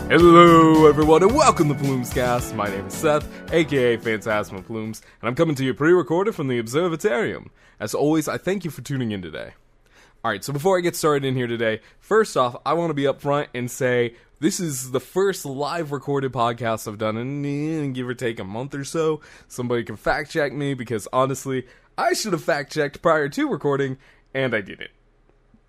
Hello everyone and welcome to PlumesCast. My name is Seth, aka PhantasmaPlumes, and I'm coming to you pre-recorded from the Observatarium. As always, I thank you for tuning in today. Alright, so before I get started in here today, first off, I want to be upfront and say this is the first live recorded podcast I've done in give or take a month or so. Somebody can fact check me because honestly, I should have fact checked prior to recording, and I didn't.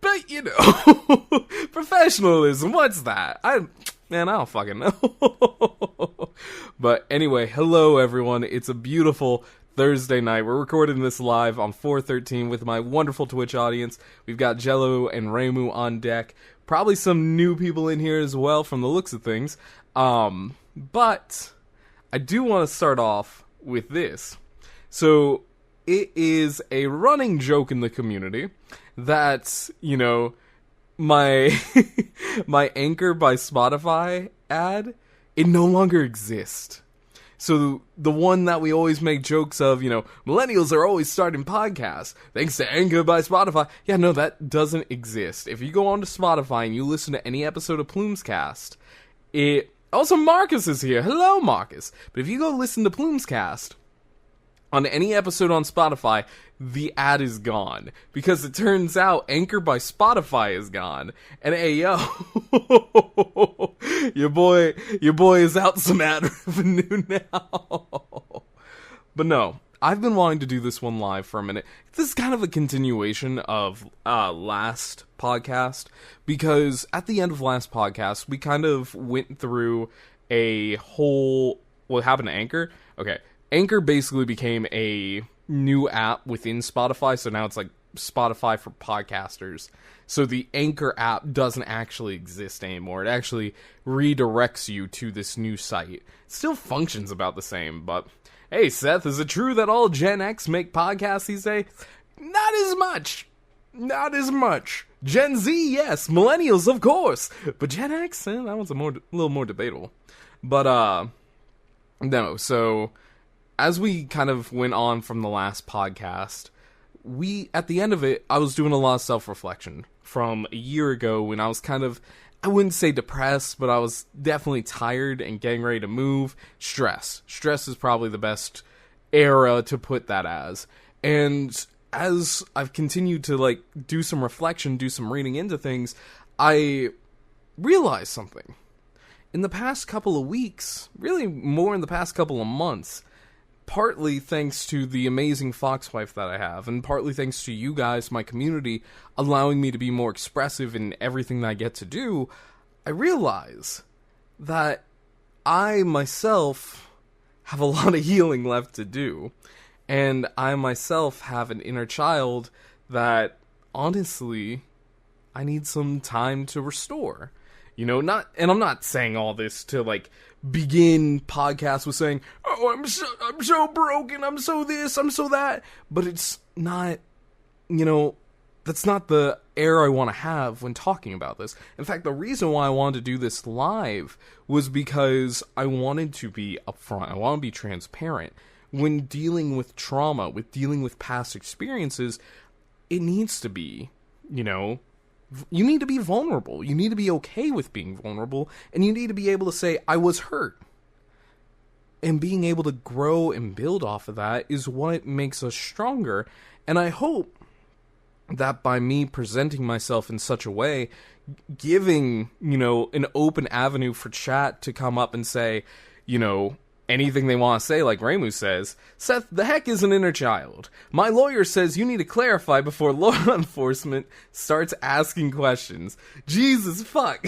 But you know, professionalism, what's that? I don't fucking know. But anyway, hello everyone. It's a beautiful Thursday night. We're recording this live on 4/13 with my wonderful Twitch audience. We've got Jello and Remu on deck. Probably some new people in here as well from the looks of things. But I do want to start off with this. So it is a running joke in the community that, you know, my my Anchor by Spotify ad, it no longer exists. So the one that we always make jokes of, you know, millennials are always starting podcasts thanks to Anchor by Spotify. Yeah, no, that doesn't exist. If you go onto Spotify and you listen to any episode of PlumesCast, it... Also, Marcus is here. Hello, Marcus. But if you go listen to PlumesCast on any episode on Spotify, the ad is gone. Because it turns out Anchor by Spotify is gone. And hey, yo, your boy is out some ad revenue now. But no, I've been wanting to do this one live for a minute. This is kind of a continuation of last podcast. Because at the end of last podcast, we kind of went through a whole... What happened to Anchor? Okay. Anchor basically became a new app within Spotify, so now it's like Spotify for podcasters. So the Anchor app doesn't actually exist anymore. It actually redirects you to this new site. It still functions about the same, but hey, Seth, is it true that all Gen X make podcasts these days? Not as much. Not as much. Gen Z, yes. Millennials, of course. But Gen X, that one's a little more debatable. But, no, so... As we kind of went on from the last podcast, at the end of it, I was doing a lot of self-reflection from a year ago when I was kind of, I wouldn't say depressed, but I was definitely tired and getting ready to move. Stress is probably the best era to put that as. And as I've continued to like do some reflection, do some reading into things, I realized something. In the past couple of weeks, really more in the past couple of months, partly thanks to the amazing Foxwife that I have, and partly thanks to you guys, my community, allowing me to be more expressive in everything that I get to do, I realize that I myself have a lot of healing left to do. And I myself have an inner child that, honestly, I need some time to restore. You know, and I'm not saying all this to, like, begin podcasts with saying, oh, I'm so broken, I'm so this, I'm so that. But it's not, you know, that's not the air I want to have when talking about this. In fact, the reason why I wanted to do this live was because I wanted to be upfront. I want to be transparent. When dealing with trauma, with dealing with past experiences, it needs to be, you know, you need to be vulnerable. You need to be okay with being vulnerable. And you need to be able to say, I was hurt. And being able to grow and build off of that is what makes us stronger. And I hope that by me presenting myself in such a way, giving, you know, an open avenue for chat to come up and say, you know, anything they want to say, like Remu says, Seth, the heck is an inner child? My lawyer says you need to clarify before law enforcement starts asking questions. Jesus fuck.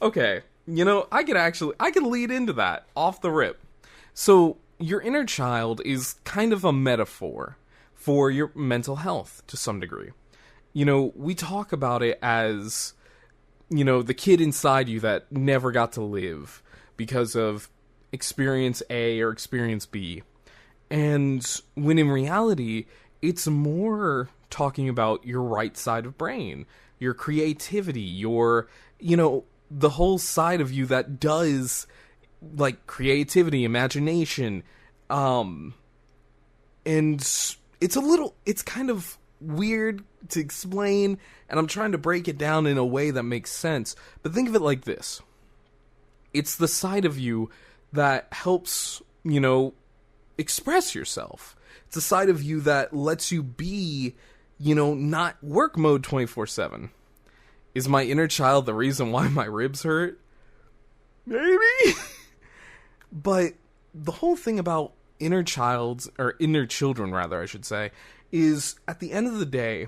Okay, you know, I could lead into that off the rip. So, your inner child is kind of a metaphor for your mental health to some degree. You know, we talk about it as, you know, the kid inside you that never got to live because of experience A or experience B. And when in reality, it's more talking about your right side of brain, your creativity, your, you know, the whole side of you that does, like, creativity, imagination, and it's kind of weird to explain, and I'm trying to break it down in a way that makes sense. But think of it like this. It's the side of you that helps, express yourself. It's a side of you that lets you be, not work mode 24/7. Is my inner child the reason why my ribs hurt? Maybe. But the whole thing about inner children, I should say, is at the end of the day,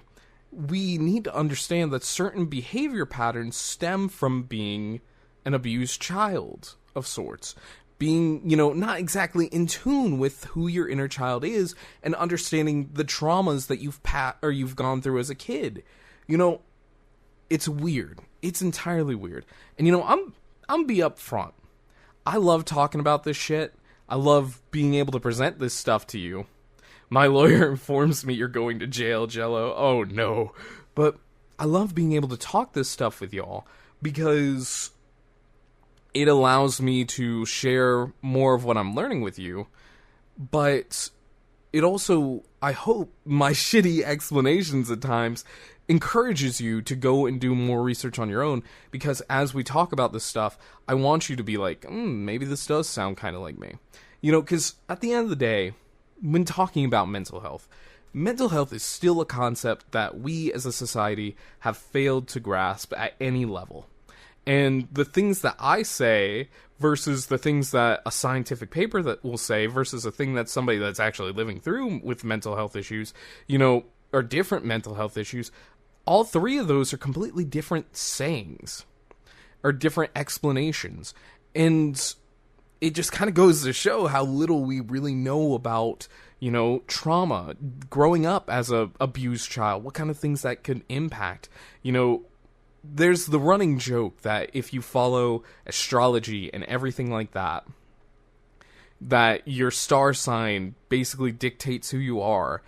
we need to understand that certain behavior patterns stem from being an abused child of sorts. Being, not exactly in tune with who your inner child is, and understanding the traumas that you've gone through as a kid. It's weird. It's entirely weird. And I'm be upfront. I love talking about this shit. I love being able to present this stuff to you. My lawyer informs me you're going to jail, Jello. Oh no. But I love being able to talk this stuff with y'all because it allows me to share more of what I'm learning with you. But it also, I hope, my shitty explanations at times encourages you to go and do more research on your own, because as we talk about this stuff, I want you to be like, maybe this does sound kind of like me. Because at the end of the day, when talking about mental health is still a concept that we as a society have failed to grasp at any level. And the things that I say versus the things that a scientific paper that will say versus a thing that somebody that's actually living through with mental health issues, or different mental health issues, all three of those are completely different sayings or different explanations. And it just kind of goes to show how little we really know about, trauma, growing up as a abused child, what kind of things that could impact. There's the running joke that if you follow astrology and everything like that, that your star sign basically dictates who you are.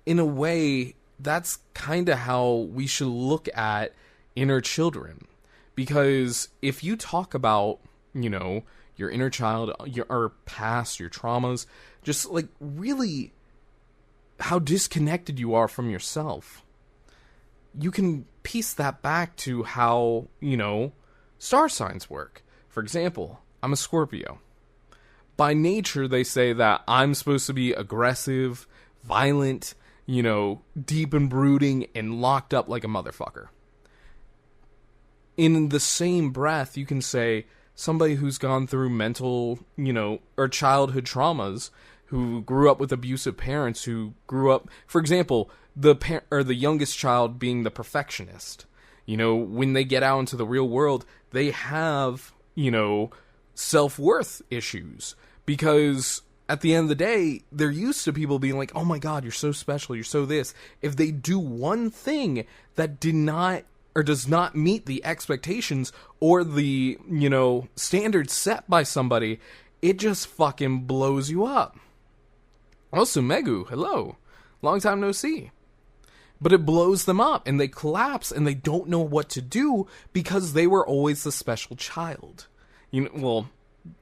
In a way, that's kind of how we should look at inner children. Because if you talk about, your inner child, your past, your traumas, just like really how disconnected you are from yourself, you can piece that back to how, star signs work. For example, I'm a Scorpio. By nature, they say that I'm supposed to be aggressive, violent, deep and brooding, and locked up like a motherfucker. In the same breath, you can say somebody who's gone through mental, or childhood traumas, who grew up with abusive parents, who grew up, for example, the youngest child being the perfectionist. When they get out into the real world, they have, self-worth issues. Because at the end of the day, they're used to people being like, oh my god, you're so special, you're so this. If they do one thing that does not meet the expectations or the, standards set by somebody, it just fucking blows you up. Also, Megu, hello. Long time no see. But it blows them up, and they collapse, and they don't know what to do because they were always the special child.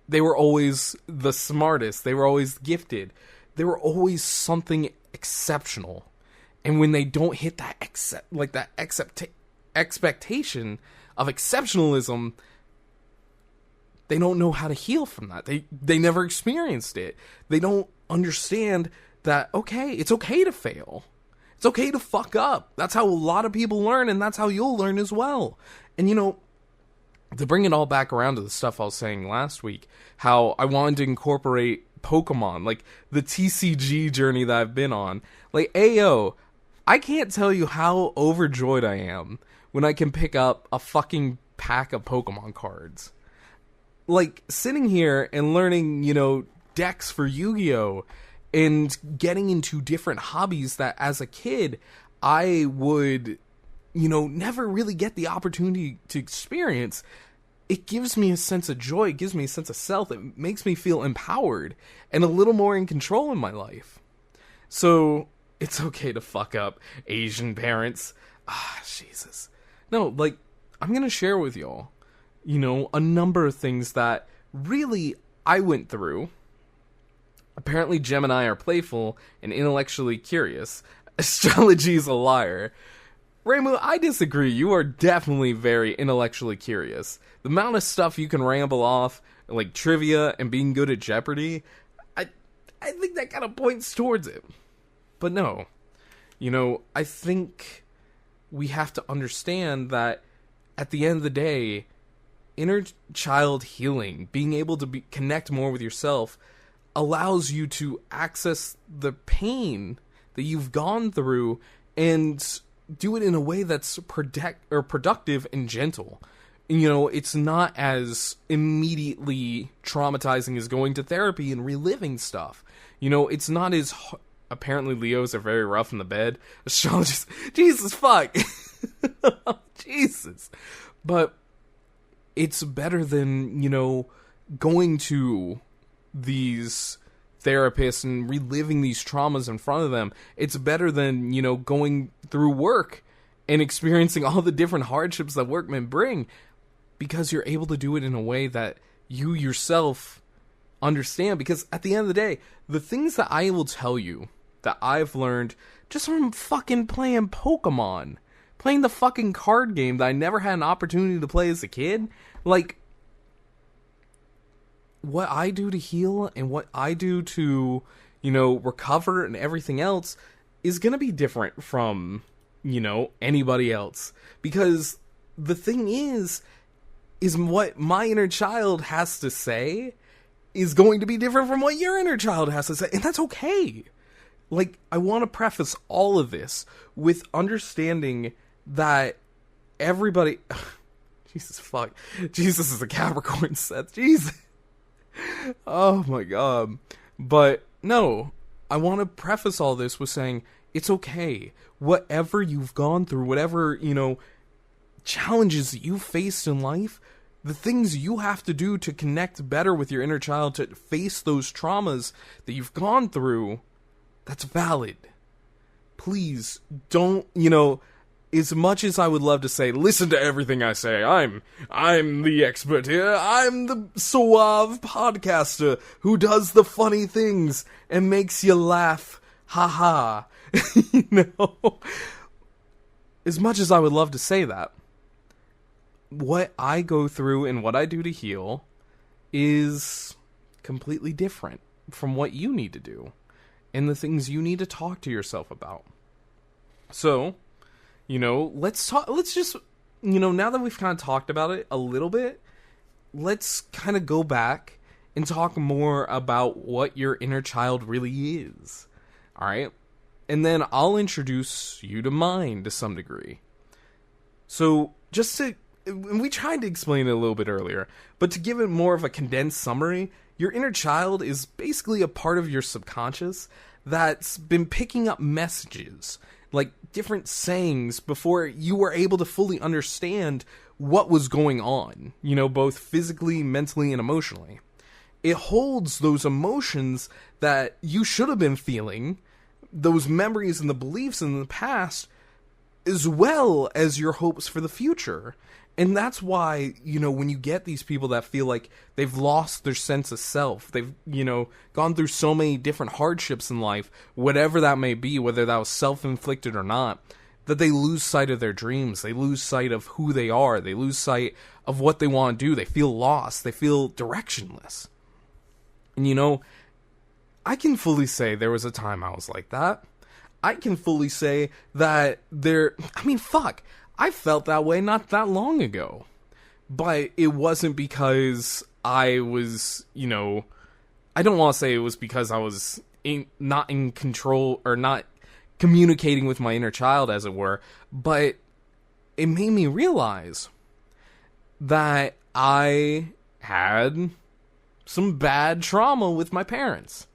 They were always the smartest. They were always gifted. They were always something exceptional. And when they don't hit that expectation of exceptionalism, they don't know how to heal from that. They never experienced it. They don't understand that, okay, it's okay to fail. It's okay to fuck up. That's how a lot of people learn, and that's how you'll learn as well. And to bring it all back around to the stuff I was saying last week, how I wanted to incorporate Pokemon, like the TCG journey that I've been on. Like, ayo, I can't tell you how overjoyed I am when I can pick up a fucking pack of Pokemon cards. Like, sitting here and learning, decks for Yu-Gi-Oh! And getting into different hobbies that as a kid I would, never really get the opportunity to experience. It gives me a sense of joy. It gives me a sense of self. It makes me feel empowered and a little more in control in my life. So it's okay to fuck up, Asian parents. Jesus. No, like, I'm going to share with y'all, a number of things that really I went through. Apparently Gemini are playful and intellectually curious. Astrology's a liar. Reimu, I disagree. You are definitely very intellectually curious. The amount of stuff you can ramble off, like trivia and being good at Jeopardy, I think that kind of points towards it. But no. I think we have to understand that at the end of the day, inner child healing, being able to connect more with yourself, allows you to access the pain that you've gone through and do it in a way that's productive and gentle. It's not as immediately traumatizing as going to therapy and reliving stuff. It's not as... Apparently Leos are very rough in the bed. Astrologers... Jesus, fuck! Jesus. But it's better than, going to these therapists and reliving these traumas in front of them. It's better than, going through work and experiencing all the different hardships that work may bring, because you're able to do it in a way that you yourself understand. Because at the end of the day, the things that I will tell you that I've learned just from fucking playing Pokemon, playing the fucking card game that I never had an opportunity to play as a kid, like, what I do to heal and what I do to, recover and everything else is going to be different from, anybody else. Because the thing is what my inner child has to say is going to be different from what your inner child has to say. And that's okay. Like, I want to preface all of this with understanding that everybody... Jesus, fuck. Jesus is a Capricorn, Seth. Jesus. Oh my god. But no, I want to preface all this with saying it's okay. Whatever you've gone through, whatever, challenges that you faced in life, the things you have to do to connect better with your inner child, to face those traumas that you've gone through, that's valid. Please don't, as much as I would love to say, listen to everything I say, I'm the expert here, I'm the suave podcaster who does the funny things and makes you laugh, haha. As much as I would love to say that, what I go through and what I do to heal is completely different from what you need to do and the things you need to talk to yourself about. So, let's just, now that we've kind of talked about it a little bit, let's kind of go back and talk more about what your inner child really is. All right? And then I'll introduce you to mine to some degree. So, we tried to explain it a little bit earlier, but to give it more of a condensed summary, your inner child is basically a part of your subconscious that's been picking up messages, like different sayings, before you were able to fully understand what was going on, both physically, mentally, and emotionally. It holds those emotions that you should have been feeling, those memories and the beliefs in the past, as well as your hopes for the future. And that's why, when you get these people that feel like they've lost their sense of self, they've, gone through so many different hardships in life, whatever that may be, whether that was self-inflicted or not, that they lose sight of their dreams, they lose sight of who they are, they lose sight of what they want to do, they feel lost, they feel directionless. And I can fully say there was a time I was like that. I can fully say that I felt that way not that long ago. But it wasn't because I was, I don't want to say it was because I was not in control or not communicating with my inner child, as it were. But it made me realize that I had some bad trauma with my parents.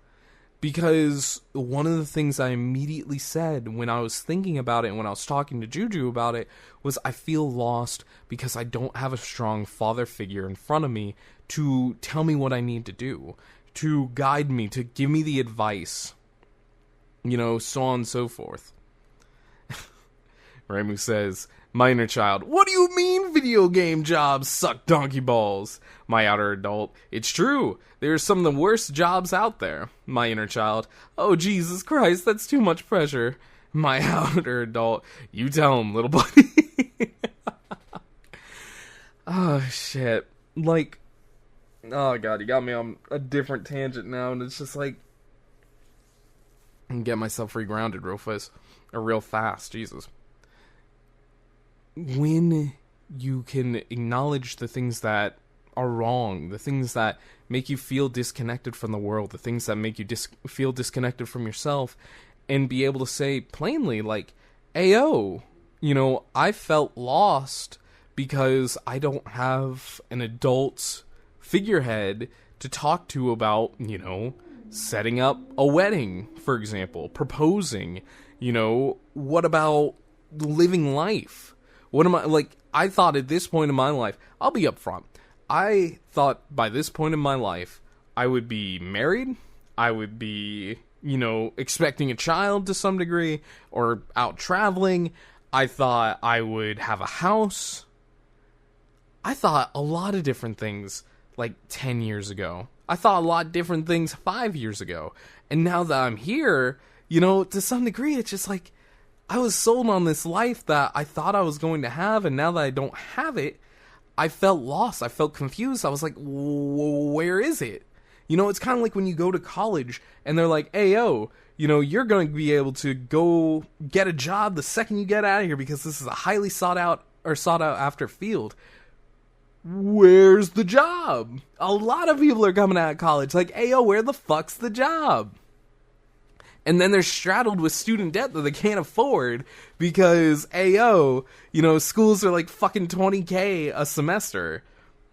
Because one of the things I immediately said when I was thinking about it and when I was talking to Juju about it was, I feel lost because I don't have a strong father figure in front of me to tell me what I need to do, to guide me, to give me the advice, so on and so forth. Reimu says, my inner child, what do you mean video game jobs suck donkey balls? My outer adult, it's true. There's some of the worst jobs out there. My inner child, oh Jesus Christ, that's too much pressure. my outer adult. You tell him, little buddy. Oh, shit. Like, oh, God, you got me on a different tangent now, and it's just like, I can get myself regrounded real fast, Jesus. When you can acknowledge the things that are wrong, the things that make you feel disconnected from the world, the things that make you feel disconnected from yourself, and be able to say plainly, like, Ayo, I felt lost because I don't have an adult figurehead to talk to about, setting up a wedding, for example, proposing, what about living life? What am I thought at this point in my life, I'll be upfront, I thought by this point in my life, I would be married, I would be, expecting a child to some degree, or out traveling. I thought I would have a house. I thought a lot of different things like 10 years ago. I thought a lot of different things 5 years ago. And now that I'm here, to some degree, it's just like, I was sold on this life that I thought I was going to have, and now that I don't have it, I felt lost. I felt confused. I was like, where is it? It's kind of like when you go to college, and they're like, hey, you're going to be able to go get a job the second you get out of here because this is a highly sought out after field. Where's the job? A lot of people are coming out of college like, hey, where the fuck's the job? And then they're straddled with student debt that they can't afford because, schools are like fucking $20,000 a semester.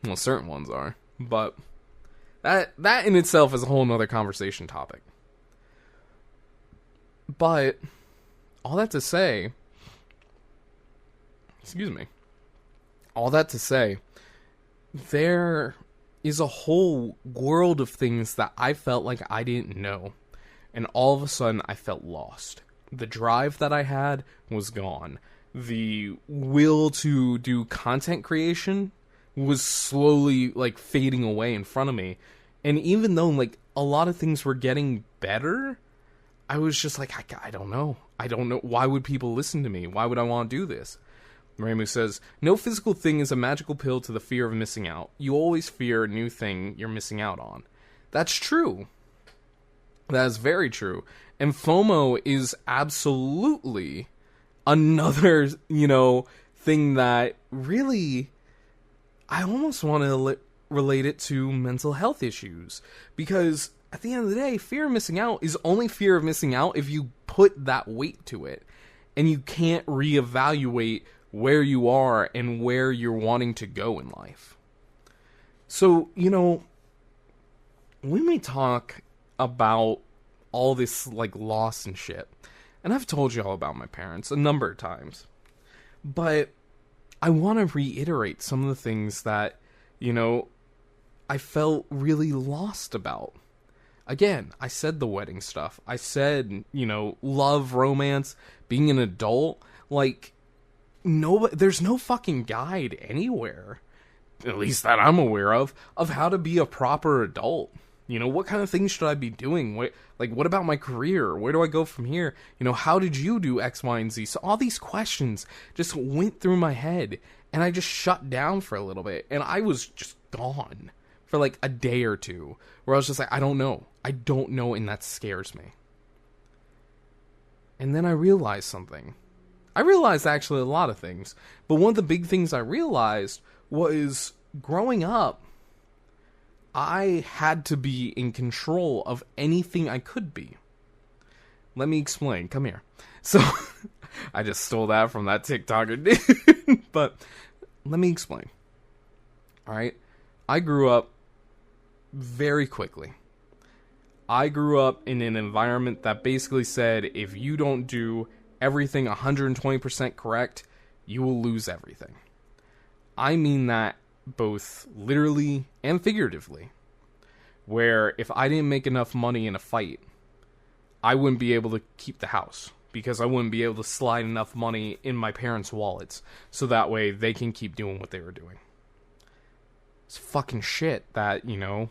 Well, certain ones are. But that in itself is a whole nother conversation topic. But all that to say, there is a whole world of things that I felt like I didn't know. And all of a sudden, I felt lost. The drive that I had was gone. The will to do content creation was slowly, fading away in front of me. And even though, a lot of things were getting better, I was just like, I don't know. I don't know. Why would people listen to me? Why would I want to do this? Ramu says, no physical thing is a magical pill to the fear of missing out. You always fear a new thing you're missing out on. That's true. That is very true. And FOMO is absolutely another, thing that really, I almost want to relate it to mental health issues. Because at the end of the day, fear of missing out is only fear of missing out if you put that weight to it. And you can't reevaluate where you are and where you're wanting to go in life. So, we may talk about all this loss and shit, and I've told you all about my parents a number of times, but I want to reiterate some of the things that I felt really lost about. Again, I said the wedding stuff, I said love, romance, being an adult. There's no fucking guide anywhere, at least that I'm aware of how to be a proper adult. What kind of things should I be doing? What about my career? Where do I go from here? How did you do X, Y, and Z? So all these questions just went through my head, and I just shut down for a little bit, and I was just gone for a day or two, where I was just like, I don't know, and that scares me. And then I realized something. I realized actually a lot of things, but one of the big things I realized was growing up, I had to be in control of anything I could be. Let me explain. Come here. So, I just stole that from that TikToker dude. But, let me explain. Alright? I grew up very quickly. I grew up in an environment that basically said, if you don't do everything 120% correct, you will lose everything. I mean that both literally and figuratively, where if I didn't make enough money in a fight, I wouldn't be able to keep the house, because I wouldn't be able to slide enough money in my parents' wallets, so that way they can keep doing what they were doing. It's fucking shit that, a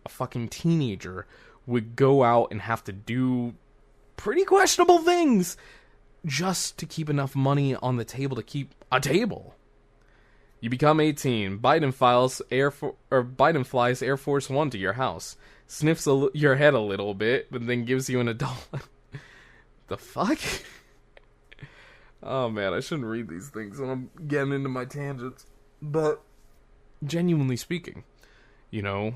fucking teenager would go out and have to do pretty questionable things just to keep enough money on the table to keep a table. You become 18. Biden flies Air Force One to your house, sniffs your head a little bit, but then gives you an adult. The fuck? Oh man, I shouldn't read these things when I'm getting into my tangents. But genuinely speaking, you know,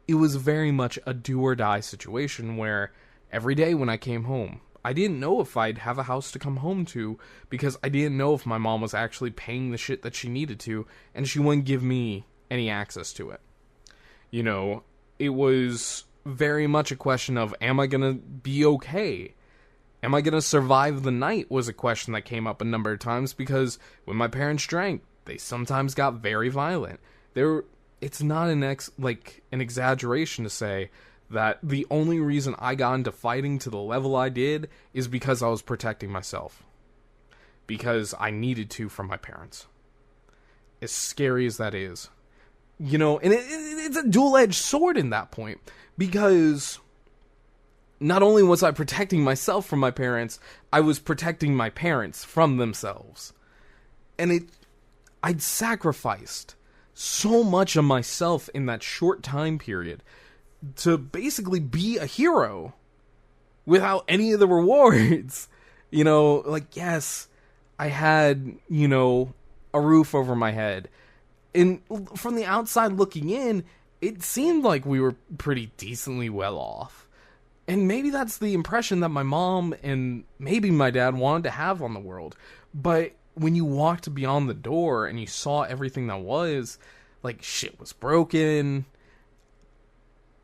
it was very much a do or die situation where every day when I came home, I didn't know if I'd have a house to come home to because I didn't know if my mom was actually paying the shit that she needed to, and she wouldn't give me any access to it. You know, it was very much a question of, am I gonna be okay? Am I gonna survive the night was a question that came up a number of times because when my parents drank, they sometimes got very violent. It's not an exaggeration to say that the only reason I got into fighting to the level I did is because I was protecting myself. Because I needed to from my parents. As scary as that is. You know, and it's a dual-edged sword in that point. Because not only was I protecting myself from my parents, I was protecting my parents from themselves. And I'd sacrificed so much of myself in that short time period to basically be a hero without any of the rewards. You know, like, yes, I had, you know, a roof over my head. And from the outside looking in, it seemed like we were pretty decently well off. And maybe that's the impression that my mom and maybe my dad wanted to have on the world. But when you walked beyond the door and you saw everything that was, like, shit was broken,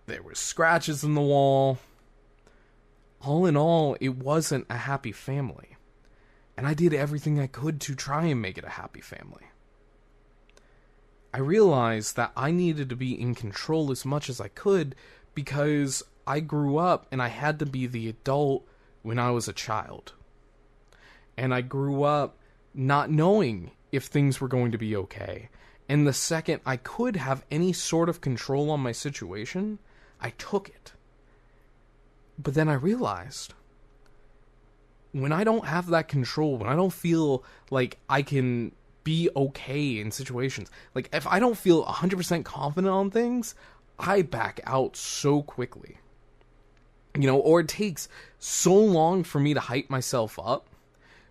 there were scratches in the wall. All in all, it wasn't a happy family. And I did everything I could to try and make it a happy family. I realized that I needed to be in control as much as I could because I grew up and I had to be the adult when I was a child. And I grew up not knowing if things were going to be okay. And the second I could have any sort of control on my situation, I took it. But then I realized, when I don't have that control, when I don't feel like I can be okay in situations, like if I don't feel 100% confident on things, I back out so quickly. You know, or it takes so long for me to hype myself up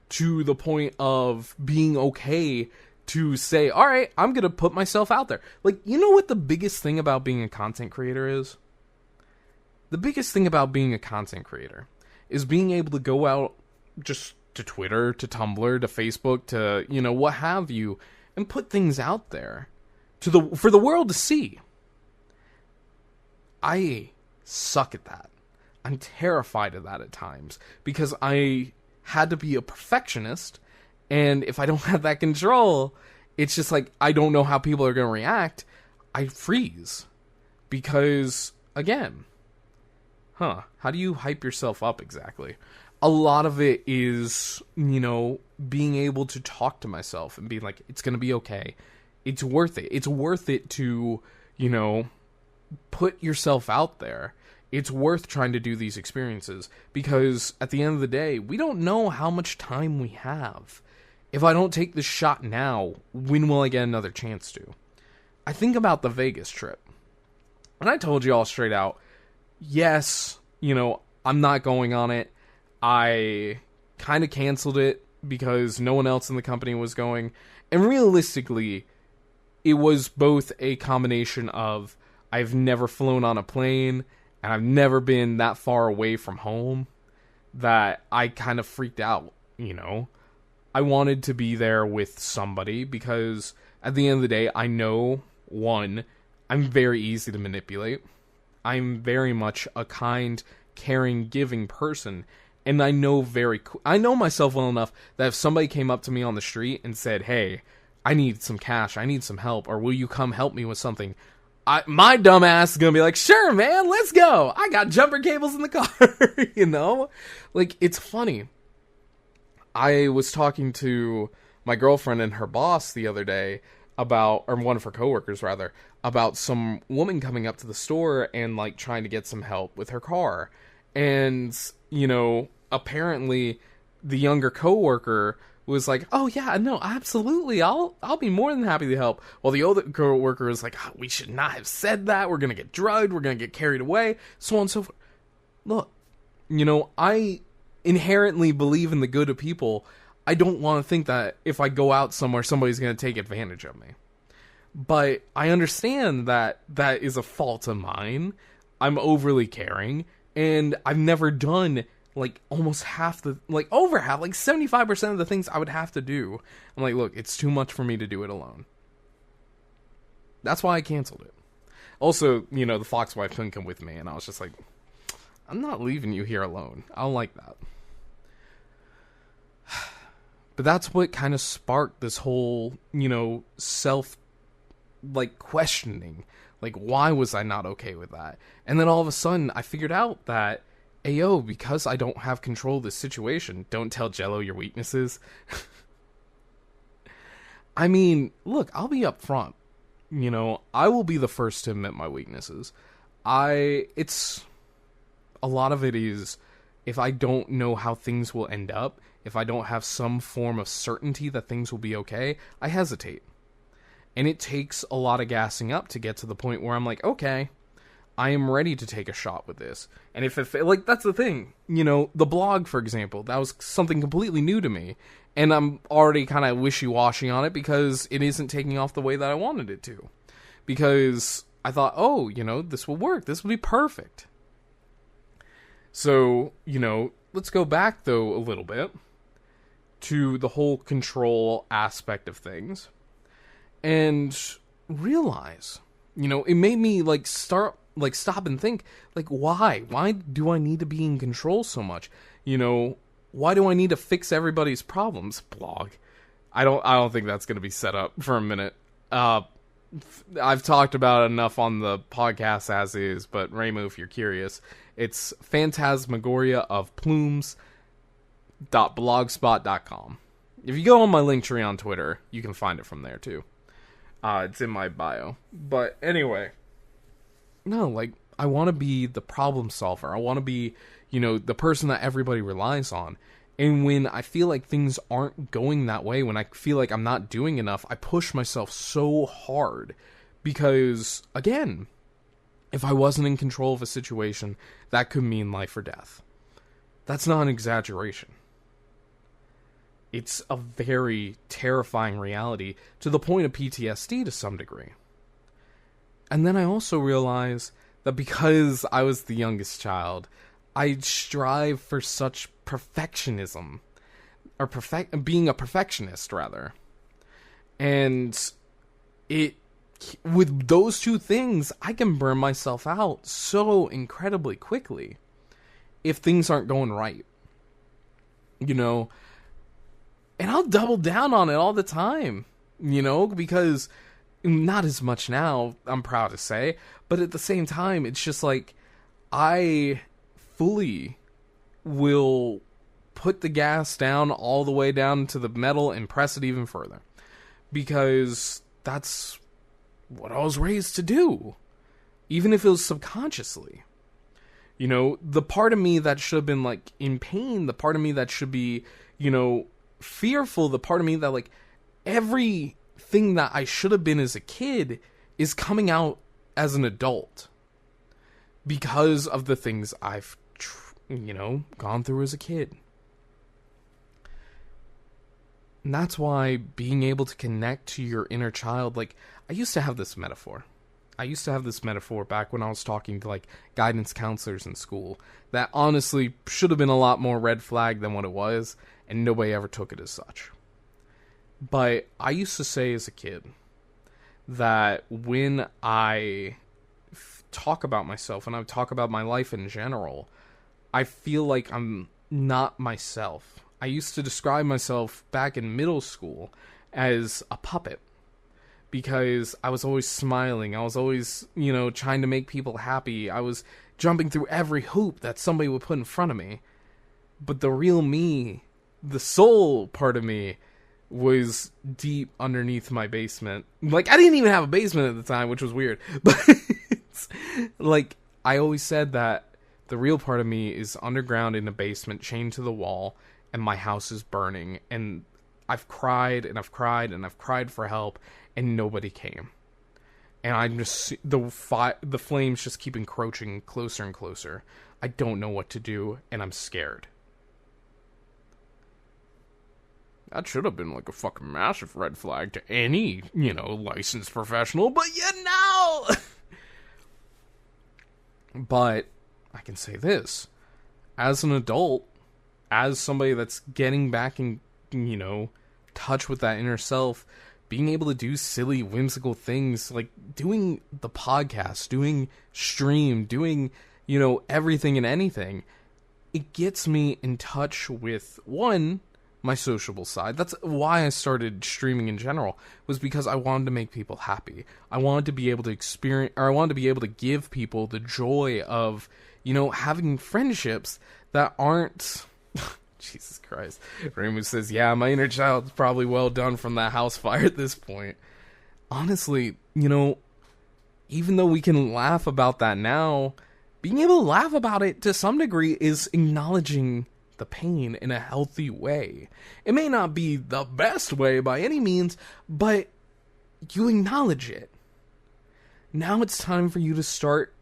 to the point of being okay to say, all right, I'm going to put myself out there. Like, you know what the biggest thing about being a content creator is? The biggest thing about being a content creator is being able to go out just to Twitter, to Tumblr, to Facebook, to, you know, what have you, and put things out there for the world to see. I suck at that. I'm terrified of that at times because I had to be a perfectionist, and if I don't have that control, it's just like I don't know how people are going to react. I freeze because, again, how do you hype yourself up exactly? A lot of it is, you know, being able to talk to myself and be like, it's going to be okay. It's worth it. It's worth it to, you know, put yourself out there. It's worth trying to do these experiences because at the end of the day, we don't know how much time we have. If I don't take this shot now, when will I get another chance to? I think about the Vegas trip. And I told you all straight out, yes, you know, I'm not going on it. I kind of canceled it because no one else in the company was going. And realistically, it was both a combination of I've never flown on a plane and I've never been that far away from home that I kind of freaked out, you know. I wanted to be there with somebody because at the end of the day, I know, one, I'm very easy to manipulate. I'm very much a kind, caring, giving person. And I know I know myself well enough that if somebody came up to me on the street and said, hey, I need some cash, I need some help, or will you come help me with something? My dumb ass is going to be like, sure, man, let's go. I got jumper cables in the car, you know? Like, it's funny. I was talking to my girlfriend and her boss the other day or one of her coworkers rather, about some woman coming up to the store and like trying to get some help with her car. And, you know, apparently the younger coworker was like, "Oh yeah, no, absolutely, I'll be more than happy to help." While the older coworker was like, "Oh, we should not have said that. We're gonna get drugged. We're gonna get carried away, so on and so forth." Look, I inherently believe in the good of people. I don't want to think that if I go out somewhere, somebody's gonna take advantage of me. But I understand that that is a fault of mine. I'm overly caring, and I've never done like almost half the, like over half, like 75% of the things I would have to do. I'm like, look, it's too much for me to do it alone. That's why I canceled it. Also, the Fox wife couldn't come with me, and I was just like, I'm not leaving you here alone. I don't like that. But that's what kind of sparked this whole, self, like, questioning. Like, why was I not okay with that? And then all of a sudden, I figured out that, ayo, because I don't have control of this situation, don't tell Jello your weaknesses. I mean, look, I'll be upfront. I will be the first to admit my weaknesses. A lot of it is, if I don't know how things will end up, if I don't have some form of certainty that things will be okay, I hesitate. And it takes a lot of gassing up to get to the point where I'm like, okay, I am ready to take a shot with this. And if like, that's the thing, the blog, for example, that was something completely new to me. And I'm already kind of wishy-washy on it because it isn't taking off the way that I wanted it to. Because I thought, oh, this will work. This will be perfect. So, let's go back, though, a little bit to the whole control aspect of things. And realize, it made me, stop and think, why? Why do I need to be in control so much? Why do I need to fix everybody's problems? Blog. I don't think that's going to be set up for a minute. I've talked about it enough on the podcast as is, but Raymond, if you're curious, it's Phantasmagoria of Plumes.blogspot.com. If you go on my Linktree on Twitter, you can find it from there too. It's in my bio. But anyway, no, I want to be the problem solver. I want to be, the person that everybody relies on. And when I feel like things aren't going that way, when I feel like I'm not doing enough, I push myself so hard. Because, again, if I wasn't in control of a situation, that could mean life or death. That's not an exaggeration. It's a very terrifying reality to the point of PTSD to some degree. And then I also realize that because I was the youngest child, I strive for such perfectionism, or being a perfectionist, rather. And with those two things, I can burn myself out so incredibly quickly if things aren't going right. And I'll double down on it all the time, because not as much now, I'm proud to say, but at the same time, it's just I fully will put the gas down all the way down to the metal and press it even further. Because that's what I was raised to do. Even if it was subconsciously. The part of me that should have been, in pain, the part of me that should be, fearful, the part of me that, everything that I should have been as a kid is coming out as an adult. Because of the things I've gone through as a kid. And that's why being able to connect to your inner child, I used to have this metaphor. Back when I was talking to, guidance counselors in school, that honestly should have been a lot more red flag than what it was, and nobody ever took it as such. But I used to say as a kid that when I talk about myself, and I talk about my life in general, I feel like I'm not myself. I used to describe myself back in middle school as a puppet. Because I was always smiling. I was always, trying to make people happy. I was jumping through every hoop that somebody would put in front of me. But the real me, the soul part of me, was deep underneath my basement. I didn't even have a basement at the time, which was weird. But I always said that the real part of me is underground in a basement, chained to the wall, and my house is burning, and I've cried and I've cried and I've cried for help, and nobody came. And I'm just, the flames just keep encroaching closer and closer. I don't know what to do, and I'm scared. That should have been like a fucking massive red flag to any, licensed professional, but no! But I can say this. As an adult, as somebody that's getting back in, touch with that inner self, being able to do silly, whimsical things, like doing the podcast, doing stream, doing, everything and anything, it gets me in touch with, one, my sociable side. That's why I started streaming in general, was because I wanted to make people happy. I wanted to be able to experience, or I wanted to be able to give people the joy of, having friendships that aren't... Jesus Christ. Raymond says, yeah, my inner child's probably well done from that house fire at this point. Honestly, even though we can laugh about that now, being able to laugh about it to some degree is acknowledging the pain in a healthy way. It may not be the best way by any means, but you acknowledge it. Now it's time for you to start,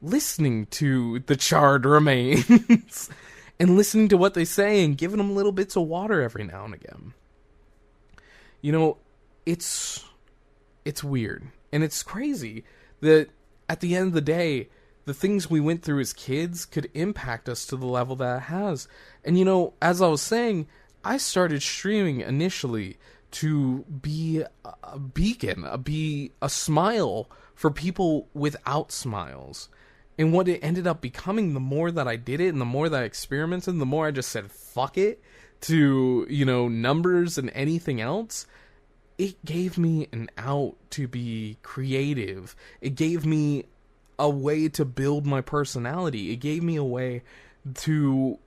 listening to the charred remains and listening to what they say and giving them little bits of water every now and again. It's weird. And it's crazy that at the end of the day, the things we went through as kids could impact us to the level that it has. And as I was saying, I started streaming initially to be a beacon, be a smile for people without smiles. And what it ended up becoming, the more that I did it and the more that I experimented, the more I just said fuck it to, numbers and anything else, it gave me an out to be creative. It gave me a way to build my personality. It gave me a way to,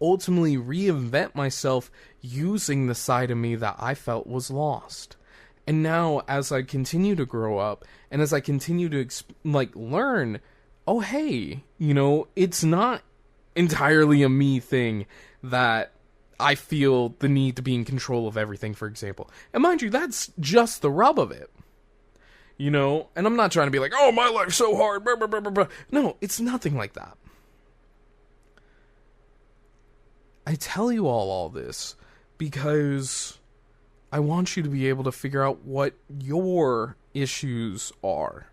ultimately reinvent myself using the side of me that I felt was lost. And now, as I continue to grow up, and as I continue to, learn, oh, hey, it's not entirely a me thing that I feel the need to be in control of everything, for example. And mind you, that's just the rub of it. And I'm not trying to be like, oh, my life's so hard, blah, blah, blah, blah, blah. No, it's nothing like that. I tell you all this because I want you to be able to figure out what your issues are,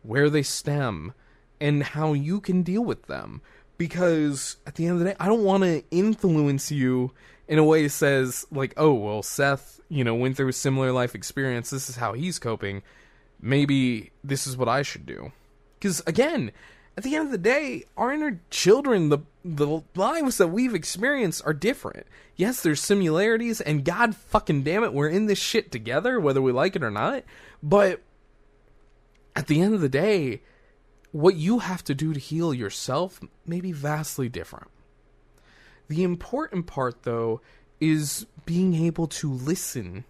where they stem, and how you can deal with them. Because at the end of the day, I don't want to influence you in a way that says, like, oh, well, Seth, went through a similar life experience. This is how he's coping. Maybe this is what I should do. Because, again, at the end of the day, our inner children, the lives that we've experienced are different. Yes, there's similarities, and God fucking damn it, we're in this shit together, whether we like it or not. But at the end of the day, what you have to do to heal yourself may be vastly different. The important part, though, is being able to listen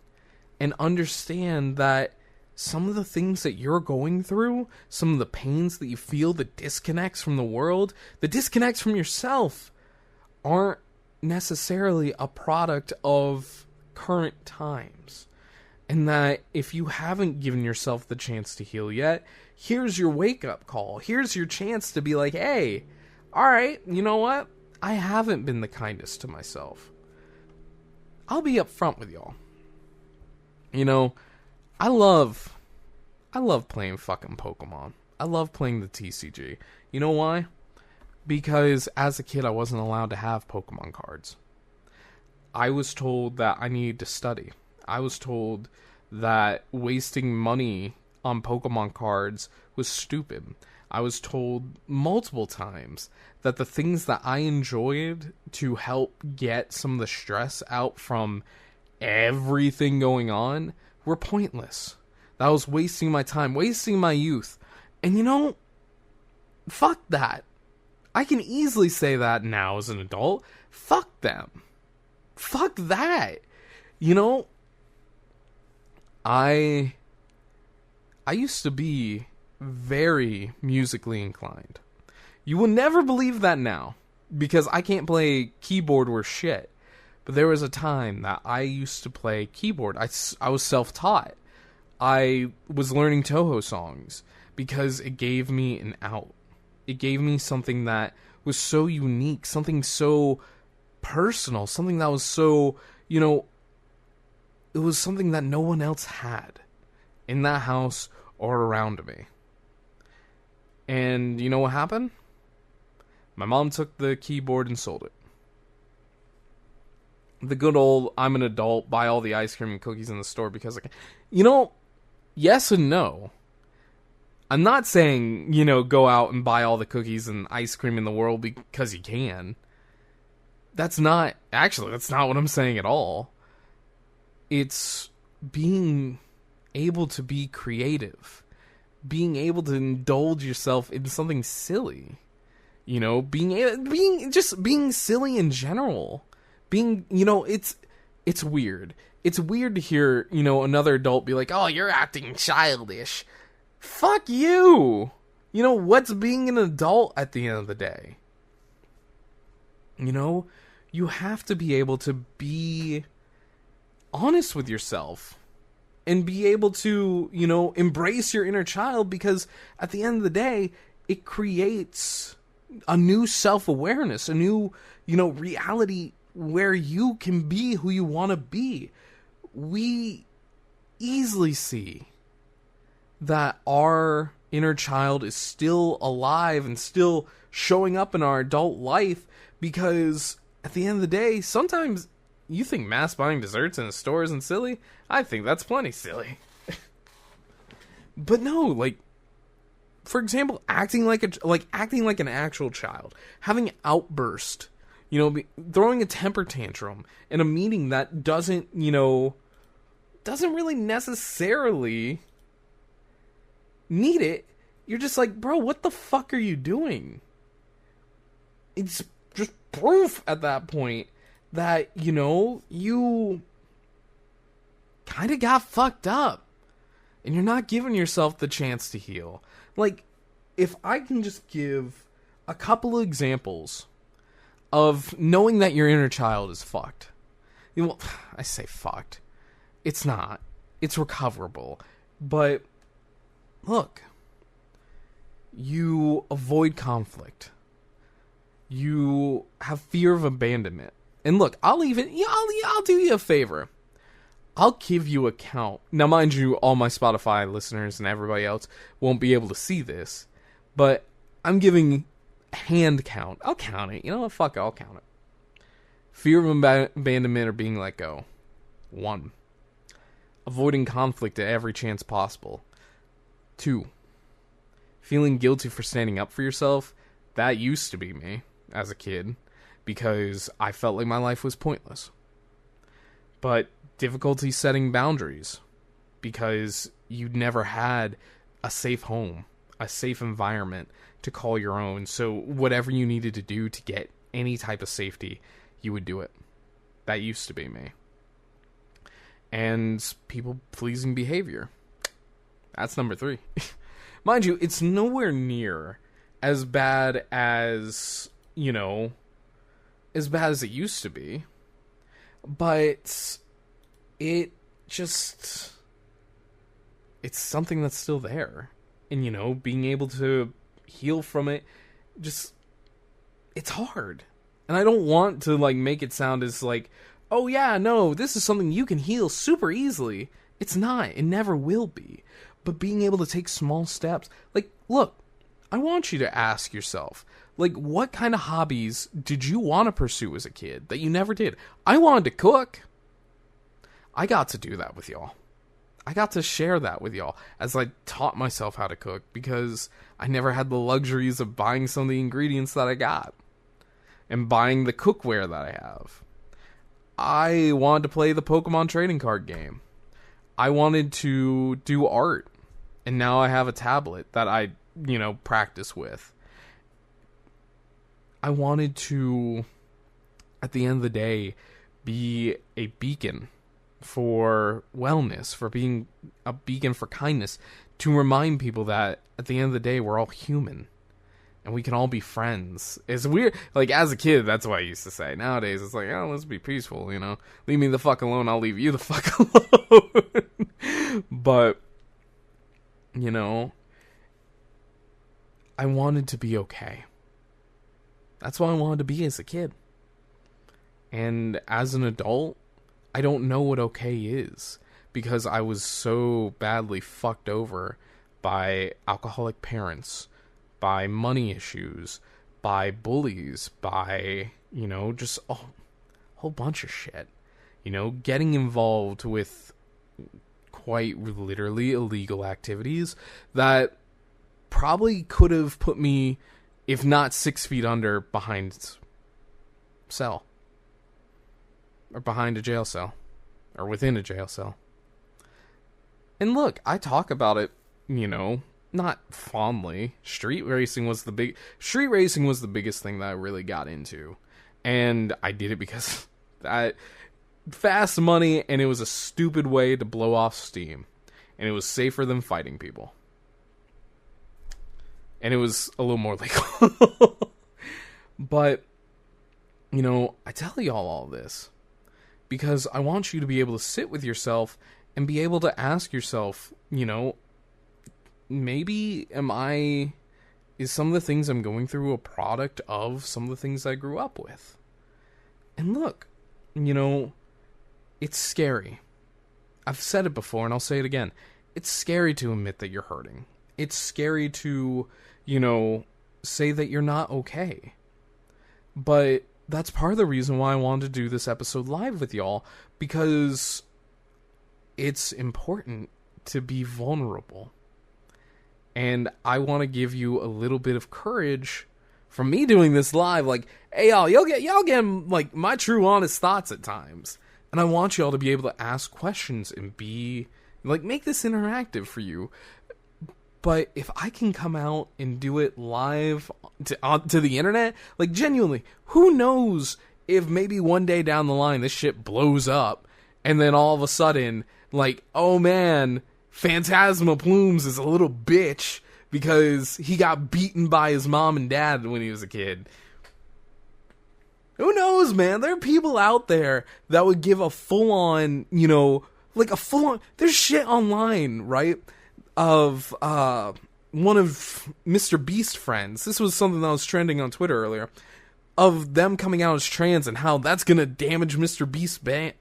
and understand that some of the things that you're going through, some of the pains that you feel, the disconnects from the world, the disconnects from yourself, aren't necessarily a product of current times. And that if you haven't given yourself the chance to heal yet, here's your wake-up call. Here's your chance to be like, hey, alright, you know what? I haven't been the kindest to myself. I'll be upfront with y'all. I love playing fucking Pokemon. I love playing the TCG. You know why? Because as a kid, I wasn't allowed to have Pokemon cards. I was told that I needed to study. I was told that wasting money on Pokemon cards was stupid. I was told multiple times that the things that I enjoyed to help get some of the stress out from everything going on were pointless. That I was wasting my time, wasting my youth. And fuck that. I can easily say that now as an adult. Fuck them. Fuck that. I used to be very musically inclined. You will never believe that now. because I can't play keyboard worth shit. But there was a time that I used to play keyboard. I was self-taught. I was learning Toho songs because it gave me an out. It gave me something that was so unique, something so personal, something that was so, you know, it was something that no one else had in that house or around me. And you know what happened? My mom took the keyboard and sold it. The good old, I'm an adult, buy all the ice cream and cookies in the store because I can. You know, yes and no. I'm not saying, you know, go out and buy all the cookies and ice cream in the world because you can. That's not what I'm saying at all. It's being able to be creative. Being able to indulge yourself in something silly. You know, being silly in general. Being, you know, it's weird. It's weird to hear, you know, another adult be like, "Oh, you're acting childish." Fuck you! You know, what's being an adult at the end of the day? You know, you have to be able to be honest with yourself. And be able to, you know, embrace your inner child, because at the end of the day, it creates a new self-awareness, a new, you know, reality where you can be who you want to be. We easily see that our inner child is still alive and still showing up in our adult life, because at the end of the day, sometimes you think mass buying desserts in stores and silly? I think that's plenty silly. But no, like, for example, acting like an actual child, having an outburst, you know, throwing a temper tantrum in a meeting that doesn't really necessarily need it. You're just like, bro, what the fuck are you doing? It's just proof at that point that, you know, you kind of got fucked up. And you're not giving yourself the chance to heal. Like, if I can just give a couple of examples of knowing that your inner child is fucked. You know, I say fucked. It's not. It's recoverable. But, look. You avoid conflict. You have fear of abandonment. And look, I'll do you a favor. I'll give you a count. Now, mind you, all my Spotify listeners and everybody else won't be able to see this, but I'm giving hand count. I'll count it. You know what? Fuck it. I'll count it. Fear of abandonment or being let go. 1. Avoiding conflict at every chance possible. 2. Feeling guilty for standing up for yourself. That used to be me as a kid, because I felt like my life was pointless. But difficulty setting boundaries, because you never had a safe home, a safe environment to call your own. So whatever you needed to do to get any type of safety, you would do it. That used to be me. And people-pleasing behavior. That's number 3. Mind you, it's nowhere near as bad as, you know, as bad as it used to be. But it's something that's still there. And, you know, being able to heal from it, it's hard. And I don't want to, like, make it sound as like, oh yeah, no, this is something you can heal super easily. It's not. It never will be. But being able to take small steps. Like, look, I want you to ask yourself, like, what kind of hobbies did you want to pursue as a kid that you never did? I wanted to cook. I got to do that with y'all. I got to share that with y'all as I taught myself how to cook, because I never had the luxuries of buying some of the ingredients that I got and buying the cookware that I have. I wanted to play the Pokemon trading card game. I wanted to do art, and now I have a tablet that I, you know, practice with. I wanted to, at the end of the day, be a beacon for wellness, for being a beacon for kindness, to remind people that at the end of the day, we're all human. and we can all be friends. It's weird. Like, as a kid, that's what I used to say. Nowadays, it's like, oh, let's be peaceful, you know? Leave me the fuck alone, I'll leave you the fuck alone. But, you know, I wanted to be okay. That's what I wanted to be as a kid. And as an adult, I don't know what okay is. Because I was so badly fucked over by alcoholic parents, by money issues, by bullies, by, you know, just a whole bunch of shit. You know, getting involved with quite literally illegal activities that probably could have put me, if not 6 feet under, behind cell. Or behind a jail cell. Or within a jail cell. And look, I talk about it, you know, not fondly. Street racing was the biggest thing that I really got into. And I did it because fast money, and it was a stupid way to blow off steam. And it was safer than fighting people. And it was a little more legal. But, you know, I tell y'all all this because I want you to be able to sit with yourself and be able to ask yourself, you know, maybe is some of the things I'm going through a product of some of the things I grew up with? And look, you know, it's scary. I've said it before and I'll say it again. It's scary to admit that you're hurting. It's scary to, you know, say that you're not okay. But that's part of the reason why I wanted to do this episode live with y'all, because it's important to be vulnerable. And I want to give you a little bit of courage from me doing this live. Like, hey, y'all get like my true honest thoughts at times. And I want y'all to be able to ask questions and be like, make this interactive for you. But if I can come out and do it live to the internet, like genuinely, who knows if maybe one day down the line this shit blows up and then all of a sudden, like, oh man, PhantasmaPlumes is a little bitch because he got beaten by his mom and dad when he was a kid. Who knows, man? There are people out there that would give a full-on, you know, like a full-on... There's shit online, right? Of one of Mr. Beast's friends. This was something that was trending on Twitter earlier. Of them coming out as trans and how that's gonna damage Mr. Beast's brand.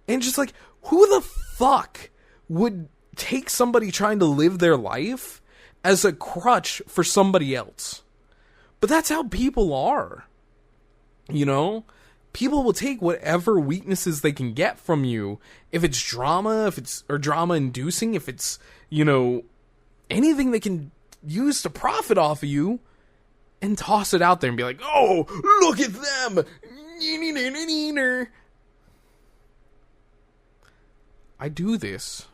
And just like, who the fuck would take somebody trying to live their life as a crutch for somebody else? But that's how people are. You know? People will take whatever weaknesses they can get from you. If it's drama, or drama inducing, if it's, you know, anything they can use to profit off of you, and toss it out there and be like, oh, look at them! I do this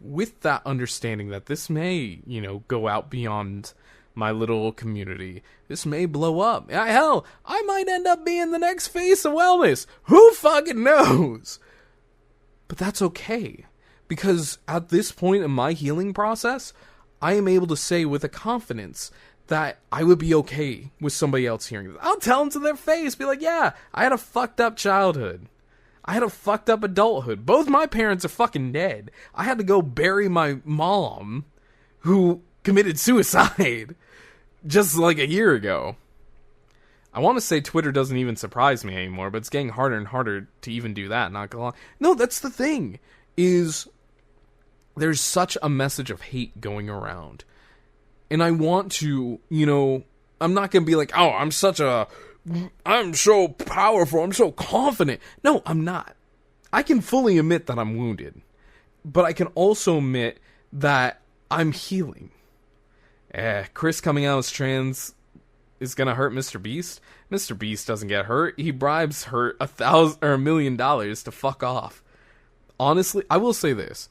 with that understanding that this may, you know, go out beyond my little community. This may blow up. Hell, I might end up being the next face of wellness. Who fucking knows? But that's okay. Because at this point in my healing process, I am able to say with a confidence that I would be okay with somebody else hearing this. I'll tell them to their face, be like, yeah, I had a fucked up childhood. I had a fucked up adulthood. Both my parents are fucking dead. I had to go bury my mom, who committed suicide just like a year ago. I want to say Twitter doesn't even surprise me anymore, but it's getting harder and harder to even do that, not gonna lie. No, that's the thing, is there's such a message of hate going around. And I want to, you know, I'm not gonna be like, oh, I'm so powerful, I'm so confident. No, I'm not. I can fully admit that I'm wounded. But I can also admit that I'm healing. Chris coming out as trans is gonna hurt Mr. Beast. Mr. Beast doesn't get hurt. He bribes her $1 million to fuck off. Honestly, I will say this.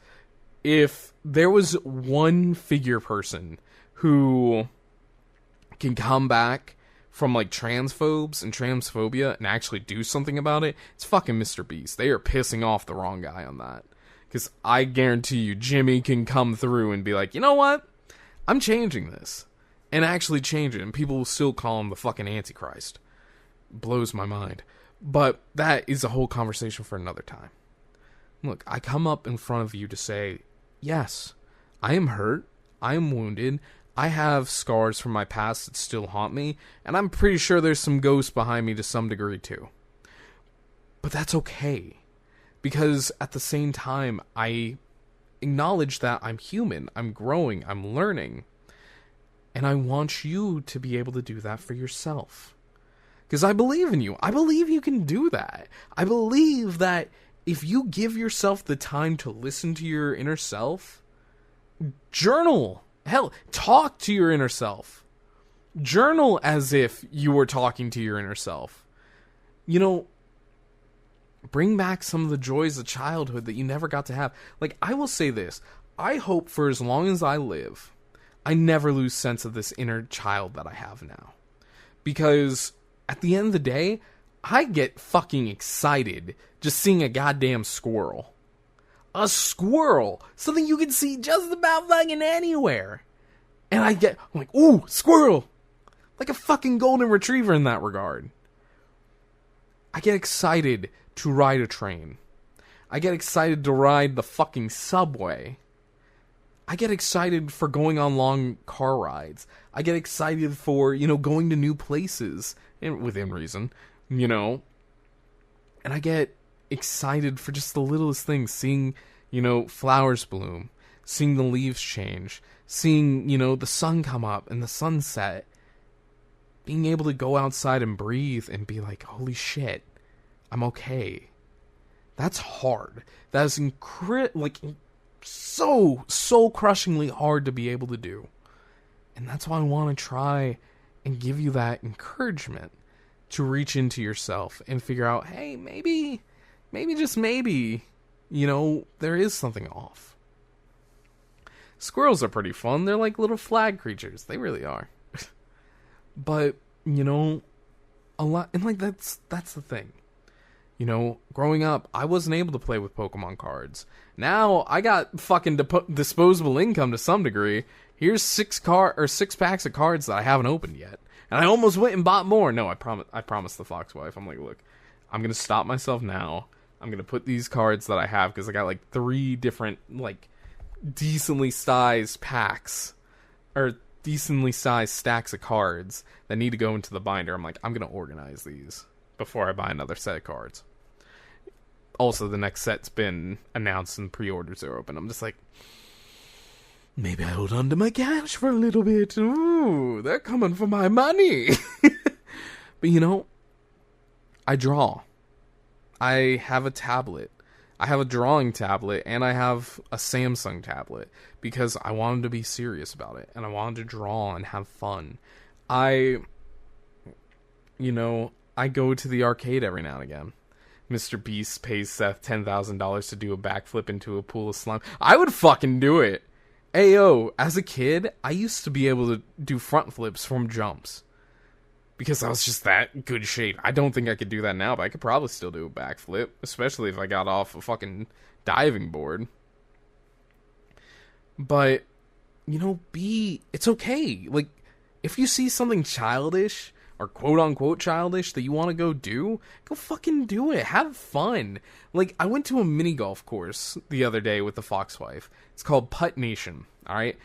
If there was one figure person who can come back from like transphobes and transphobia and actually do something about it, it's fucking Mr. Beast. They are pissing off the wrong guy on that. Because I guarantee you, Jimmy can come through and be like, you know what? I'm changing this. and actually change it, and people will still call him the fucking Antichrist. Blows my mind. But that is a whole conversation for another time. Look, I come up in front of you to say, yes, I am hurt, I am wounded, I have scars from my past that still haunt me, and I'm pretty sure there's some ghosts behind me to some degree too. But that's okay, because at the same time, I acknowledge that I'm human, I'm growing, I'm learning, and I want you to be able to do that for yourself. Because I believe in you. I believe you can do that. I believe that if you give yourself the time to listen to your inner self, journal. Hell, talk to your inner self. Journal as if you were talking to your inner self. You know, bring back some of the joys of childhood that you never got to have. Like, I will say this. I hope for as long as I live, I never lose sense of this inner child that I have now. Because at the end of the day, I get fucking excited just seeing a goddamn squirrel. A squirrel! Something you can see just about fucking anywhere. And I'm like, ooh, squirrel! Like a fucking golden retriever in that regard. I get excited to ride a train. I get excited to ride the fucking subway. I get excited for going on long car rides. I get excited for, going to new places, within reason, And I get excited for just the littlest things, seeing, flowers bloom, seeing the leaves change, seeing, the sun come up and the sunset, being able to go outside and breathe and be like, holy shit, I'm okay. That's hard. That is so soul-crushingly hard to be able to do. And that's why I want to try and give you that encouragement to reach into yourself and figure out, hey, maybe just maybe, there is something off. Squirrels are pretty fun. They're like little flag creatures. They really are. But, a lot, and like that's the thing. Growing up, I wasn't able to play with Pokemon cards. Now, I got fucking disposable income to some degree. Here's 6 packs of cards that I haven't opened yet. And I almost went and bought more. No, I promised the Fox wife. I'm like, look, I'm going to stop myself now. I'm going to put these cards that I have, because I got like 3 different, like, decently sized packs, or decently sized stacks of cards that need to go into the binder. I'm like, I'm going to organize these before I buy another set of cards. Also, the next set's been announced and pre-orders are open. I'm just like, maybe I hold on to my cash for a little bit. Ooh, they're coming for my money. But I draw. I have a tablet. I have a drawing tablet, and I have a Samsung tablet, because I wanted to be serious about it, and I wanted to draw and have fun. I go to the arcade every now and again. Mr. Beast pays Seth $10,000 to do a backflip into a pool of slime. I would fucking do it. Ayo, as a kid, I used to be able to do front flips from jumps, because I was just that good shape. I don't think I could do that now, but I could probably still do a backflip, especially if I got off a fucking diving board. But, it's okay. Like, if you see something childish, or quote-unquote childish, that you want to go fucking do it. Have fun. Like, I went to a mini-golf course the other day with the Fox wife. It's called Putt Nation, alright?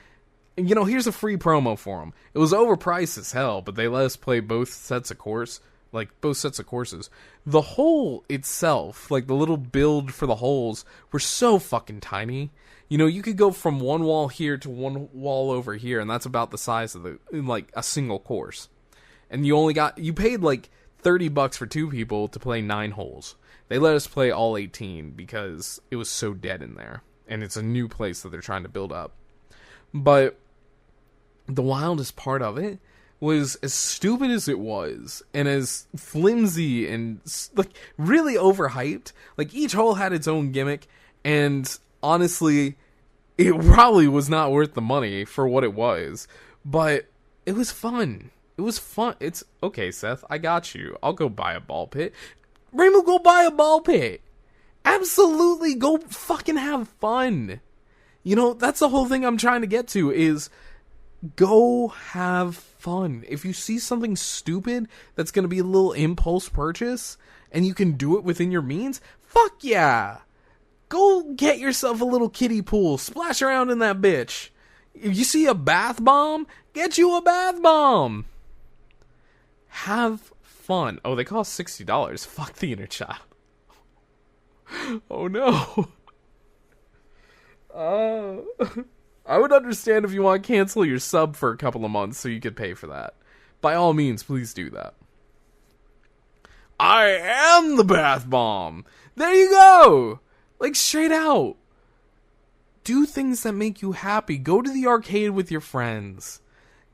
And, here's a free promo for them. It was overpriced as hell, but they let us play both sets of courses. The hole itself, like the little build for the holes, were so fucking tiny. You could go from one wall here to one wall over here, and that's about the size of a single course. And you paid like $30 for 2 people to play 9 holes. They let us play all 18 because it was so dead in there. And it's a new place that they're trying to build up. But the wildest part of it was, as stupid as it was, and as flimsy and like really overhyped. Like, each hole had its own gimmick, and honestly, it probably was not worth the money for what it was. But it was fun. It was fun. It's okay, Seth. I got you. I'll go buy a ball pit. Rainbow, go buy a ball pit. Absolutely, go fucking have fun. That's the whole thing I'm trying to get to is, Go have fun. If you see something stupid that's going to be a little impulse purchase and you can do it within your means, fuck yeah. Go get yourself a little kiddie pool. Splash around in that bitch. If you see a bath bomb, get you a bath bomb. Have fun. Oh, they cost $60. Fuck the inner child. Oh no. I would understand if you want to cancel your sub for a couple of months so you could pay for that. By all means, please do that. I am the bath bomb. There you go. Like, straight out. Do things that make you happy. Go to the arcade with your friends.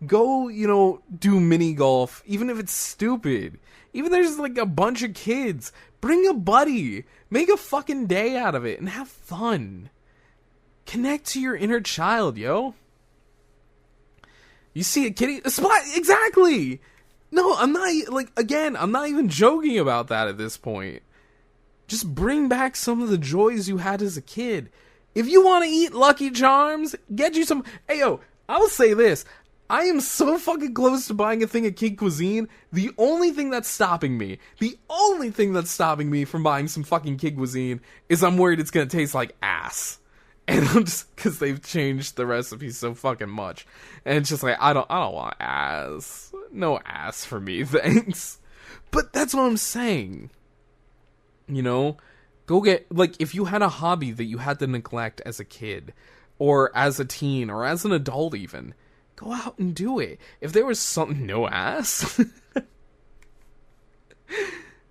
Go, do mini golf, even if it's stupid. Even if there's like a bunch of kids. Bring a buddy. Make a fucking day out of it and have fun. Connect to your inner child, yo. You see a kitty... Exactly! No, I'm not... I'm not even joking about that at this point. Just bring back some of the joys you had as a kid. If you want to eat Lucky Charms, get you some... Hey, yo, I'll say this. I am so fucking close to buying a thing of kid cuisine. The only thing that's stopping me from buying some fucking kid cuisine is I'm worried it's gonna taste like ass. And I'm just, because they've changed the recipe so fucking much. And it's just like, I don't want ass. No ass for me, thanks. But that's what I'm saying. Go get, if you had a hobby that you had to neglect as a kid, or as a teen, or as an adult even, go out and do it. If there was something, no ass?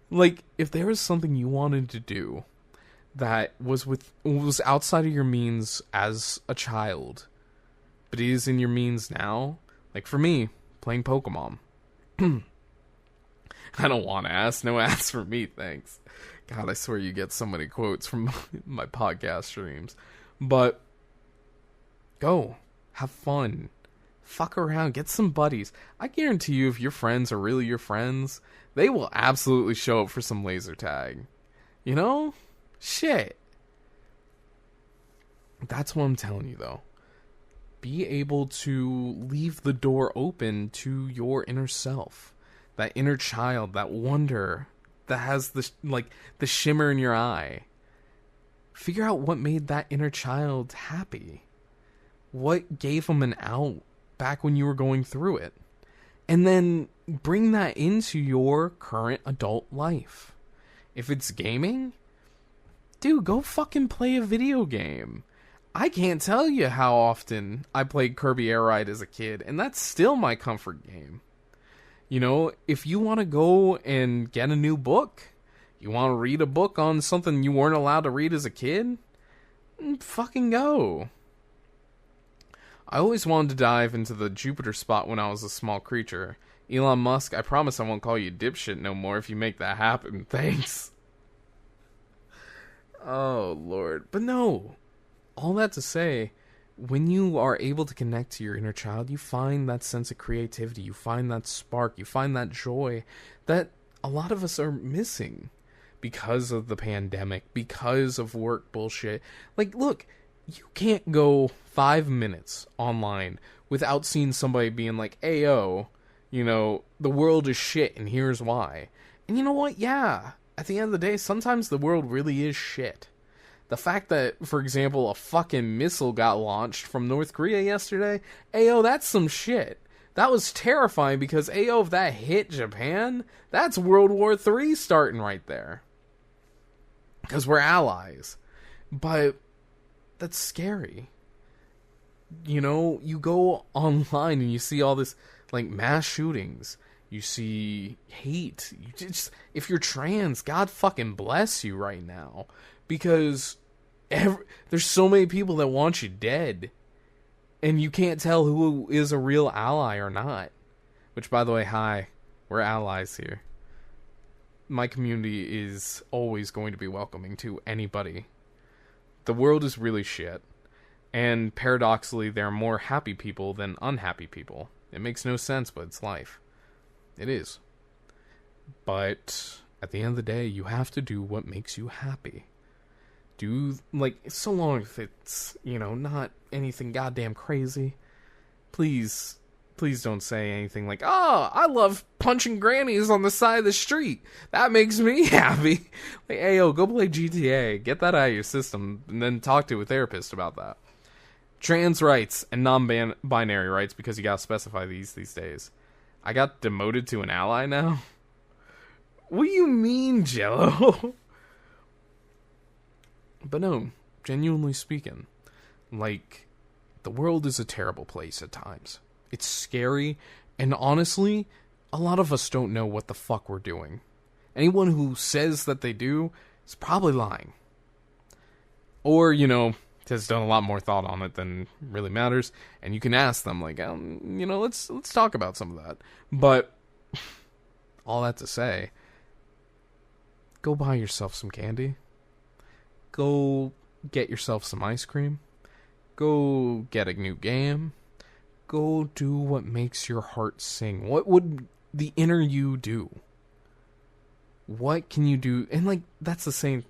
If there was something you wanted to do, that was outside of your means as a child, but it is in your means now. Like for me, playing Pokemon. I don't want ass. No ass for me, thanks. God, I swear you get so many quotes from my podcast streams. But go. Have fun. Fuck around. Get some buddies. I guarantee you if your friends are really your friends, they will absolutely show up for some laser tag. Shit. That's what I'm telling you, though. Be able to leave the door open to your inner self. That inner child, that wonder that has the shimmer in your eye. Figure out what made that inner child happy. What gave them an out back when you were going through it. And then bring that into your current adult life. If it's gaming... Dude, go fucking play a video game. I can't tell you how often I played Kirby Air Ride as a kid, and that's still my comfort game. If you want to go and get a new book, you want to read a book on something you weren't allowed to read as a kid, fucking go. I always wanted to dive into the Jupiter spot when I was a small creature. Elon Musk, I promise I won't call you dipshit no more if you make that happen. Thanks. Oh, Lord. But no. All that to say, when you are able to connect to your inner child, you find that sense of creativity. You find that spark. You find that joy that a lot of us are missing because of the pandemic, because of work bullshit. Look, you can't go 5 minutes online without seeing somebody being like, Ayo, the world is shit and here's why. And you know what? Yeah. At the end of the day, sometimes the world really is shit. The fact that, for example, a fucking missile got launched from North Korea yesterday, ayo, that's some shit. That was terrifying because, ayo, if that hit Japan, that's World War III starting right there. Because we're allies. But that's scary. You go online and you see all this, mass shootings. You see hate. If you're trans, God fucking bless you right now. Because there's so many people that want you dead. And you can't tell who is a real ally or not. Which, by the way, hi. We're allies here. My community is always going to be welcoming to anybody. The world is really shit. And paradoxically, there are more happy people than unhappy people. It makes no sense, but it's life. It is. But at the end of the day, you have to do what makes you happy. So long if it's, not anything goddamn crazy. please don't say anything like, oh, I love punching grannies on the side of the street. That makes me happy. Like, hey, yo, go play GTA. Get that out of your system, and then talk to a therapist about that. Trans rights and non-binary rights, because you gotta specify these days. I got demoted to an ally now? What do you mean, Jello? But no, genuinely speaking, like, the world is a terrible place at times. It's scary, and honestly, a lot of us don't know what the fuck we're doing. Anyone who says that they do is probably lying. Or, has done a lot more thought on it than really matters, and you can ask them, like, let's talk about some of that. But, all that to say, go buy yourself some candy. Go get yourself some ice cream. Go get a new game. Go do what makes your heart sing. What would the inner you do? What can you do? And, like, that's the same.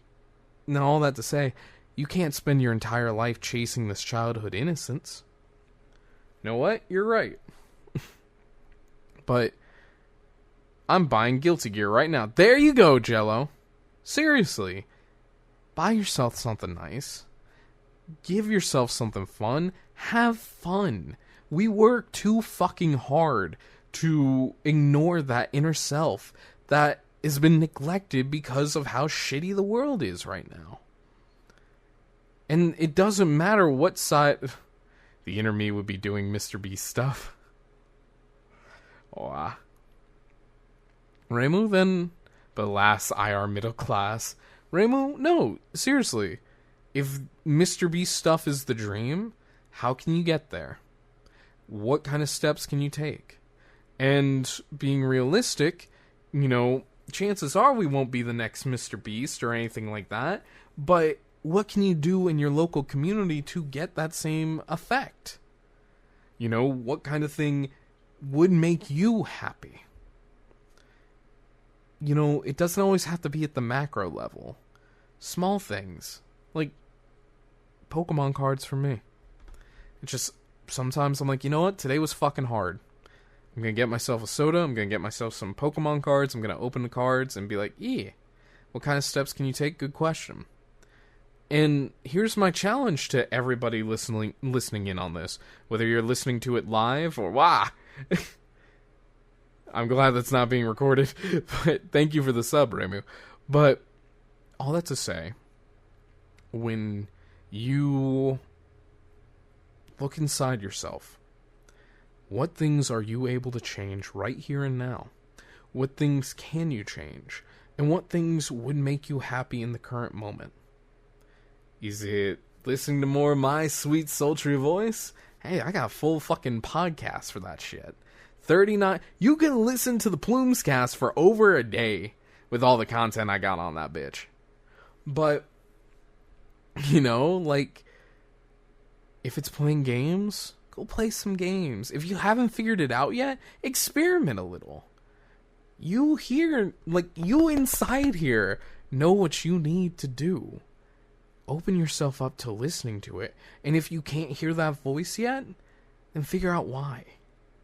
Now, all that to say, you can't spend your entire life chasing this childhood innocence. You know what? You're right. But I'm buying Guilty Gear right now. There you go, Jello. Seriously. Buy yourself something nice. Give yourself something fun. Have fun. We work too fucking hard to ignore that inner self that has been neglected because of how shitty the world is right now. And it doesn't matter what side... The inner me would be doing Mr. Beast stuff. Oh, Reimu, then... But alas, IR middle class. Reimu, no, seriously. If Mr. Beast stuff is the dream, how can you get there? What kind of steps can you take? And being realistic, chances are we won't be the next Mr. Beast or anything like that. But what can you do in your local community to get that same effect? What kind of thing would make you happy? It doesn't always have to be at the macro level. Small things, like Pokemon cards for me. It's just, sometimes I'm like, you know what? Today was fucking hard. I'm going to get myself a soda. I'm going to get myself some Pokemon cards. I'm going to open the cards and be like, what kind of steps can you take? Good question. And here's my challenge to everybody listening in on this. Whether you're listening to it live or, I'm glad that's not being recorded. But thank you for the sub, Reimu. But all that to say, when you look inside yourself, what things are you able to change right here and now? What things can you change? And what things would make you happy in the current moment? Is it listening to more of my sweet, sultry voice? Hey, I got a full fucking podcast for that shit. 39. You can listen to the PlumesCast for over a day with all the content I got on that bitch. But, like, if it's playing games, go play some games. If you haven't figured it out yet, experiment a little. You inside here know what you need to do. Open yourself up to listening to it. And if you can't hear that voice yet, then figure out why.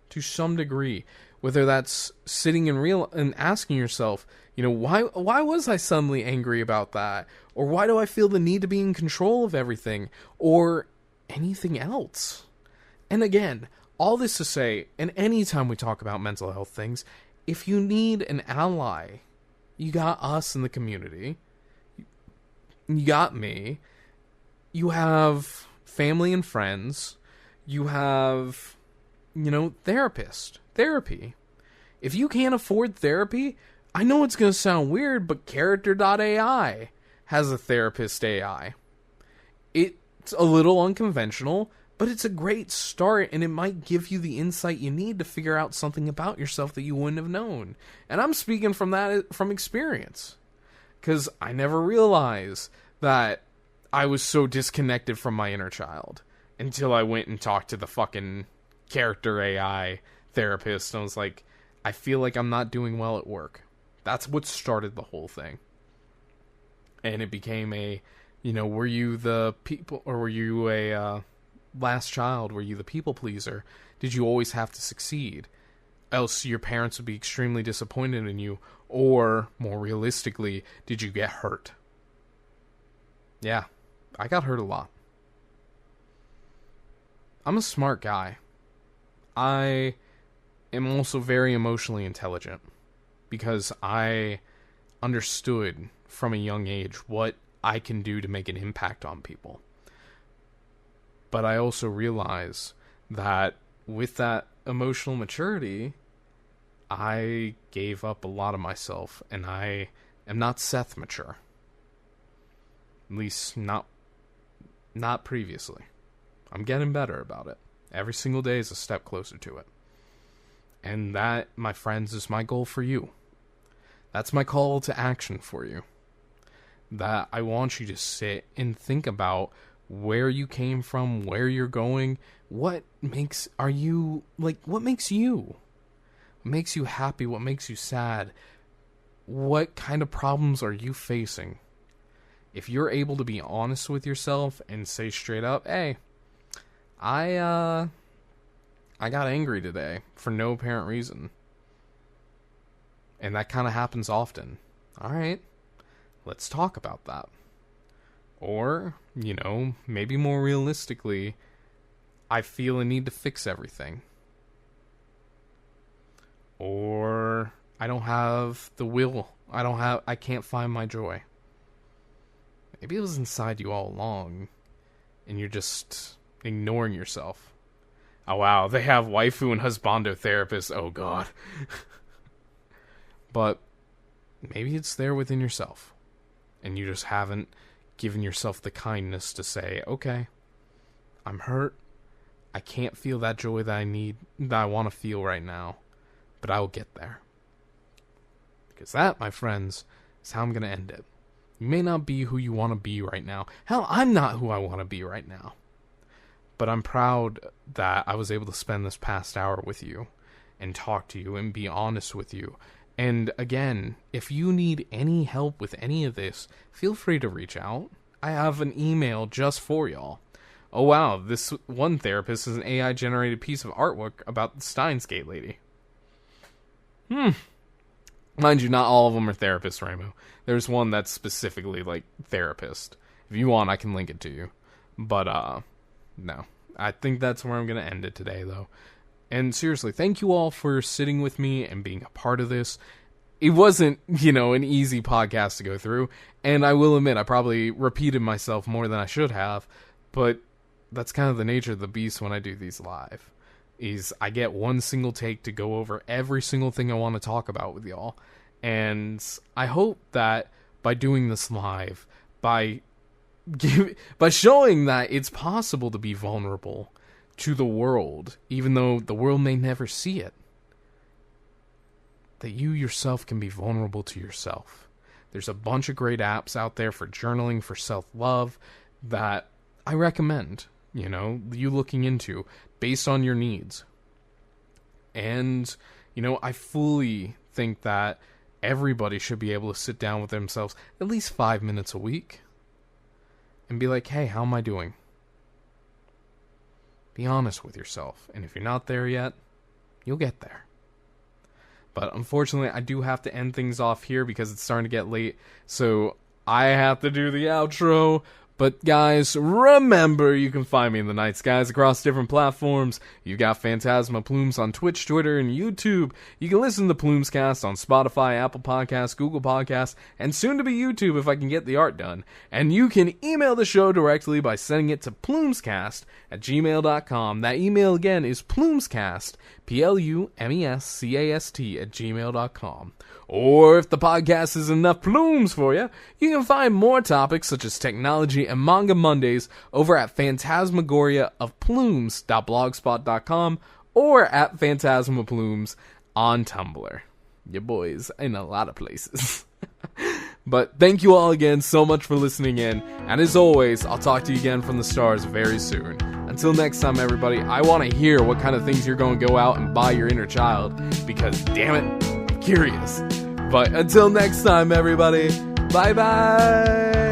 To some degree. Whether that's sitting and asking yourself, why was I suddenly angry about that? Or why do I feel the need to be in control of everything? Or anything else? And again, all this to say, and anytime we talk about mental health things, if you need an ally, you got us in the community. You got me. You have family and friends. You have, therapy. If you can't afford therapy, I know it's going to sound weird, but Character.ai has a therapist AI. It's a little unconventional, but it's a great start, and it might give you the insight you need to figure out something about yourself that you wouldn't have known. And I'm speaking from experience. Because I never realized that I was so disconnected from my inner child until I went and talked to the fucking Character AI therapist. And I was like, I feel like I'm not doing well at work. That's what started the whole thing. And it became were you the people, or were you last child? Were you the people pleaser? Did you always have to succeed? Else your parents would be extremely disappointed in you. Or, more realistically, did you get hurt? Yeah, I got hurt a lot. I'm a smart guy. I am also very emotionally intelligent because I understood from a young age what I can do to make an impact on people. But I also realize that with that emotional maturity, I gave up a lot of myself, and I am not Seth mature. At least not previously. I'm getting better about it. Every single day is a step closer to it. And that, my friends, is my goal for you. That's my call to action for you. That I want you to sit and think about where you came from, where you're going, what makes you? What makes you happy, what makes you sad? What kind of problems are you facing? If you're able to be honest with yourself and say straight up, hey, I got angry today for no apparent reason. And that kind of happens often. All right, let's talk about that. Or, maybe more realistically, I feel a need to fix everything. Or I don't have the will. I can't find my joy. Maybe it was inside you all along, and you're just ignoring yourself. Oh wow, they have waifu and husbando therapists. Oh god. But maybe it's there within yourself, and you just haven't given yourself the kindness to say, okay, I'm hurt. I can't feel that joy that I want to feel right now, but I will get there. Because that, my friends, is how I'm going to end it. You may not be who you want to be right now. Hell, I'm not who I want to be right now. But I'm proud that I was able to spend this past hour with you and talk to you and be honest with you. And again, if you need any help with any of this, feel free to reach out. I have an email just for y'all. Oh wow, this one therapist is an AI-generated piece of artwork about the Steins Gate lady. Mind you, not all of them are therapists, Rainbow. There's one that's specifically, therapist. If you want, I can link it to you. But, no. I think that's where I'm going to end it today, though. And seriously, thank you all for sitting with me and being a part of this. It wasn't, an easy podcast to go through. And I will admit, I probably repeated myself more than I should have. But that's kind of the nature of the beast when I do these live. Is I get one single take to go over every single thing I want to talk about with y'all. And I hope that by doing this live, by showing that it's possible to be vulnerable to the world, even though the world may never see it, that you yourself can be vulnerable to yourself. There's a bunch of great apps out there for journaling, for self-love, that I recommend, you looking into based on your needs. And, I fully think that everybody should be able to sit down with themselves at least 5 minutes a week and be like, hey, how am I doing? Be honest with yourself. And if you're not there yet, you'll get there. But unfortunately, I do have to end things off here because it's starting to get late. So I have to do the outro. But guys, remember, you can find me in the night skies across different platforms. You've got PhantasmaPlumes on Twitch, Twitter, and YouTube. You can listen to PlumesCast on Spotify, Apple Podcasts, Google Podcasts, and soon to be YouTube if I can get the art done. And you can email the show directly by sending it to PlumesCast@gmail.com. That email again is PlumesCast, PLUMESCAST @gmail.com. Or if the podcast is enough plumes for you, you can find more topics such as technology and manga Mondays over at phantasmagoriaofplumes.blogspot.com or at PhantasmaPlumes on Tumblr. Your boys in a lot of places. But thank you all again so much for listening in, and as always, I'll talk to you again from the stars very soon. Until next time, everybody, I want to hear what kind of things you're going to go out and buy your inner child, because damn it, I'm curious. But until next time, everybody, bye-bye!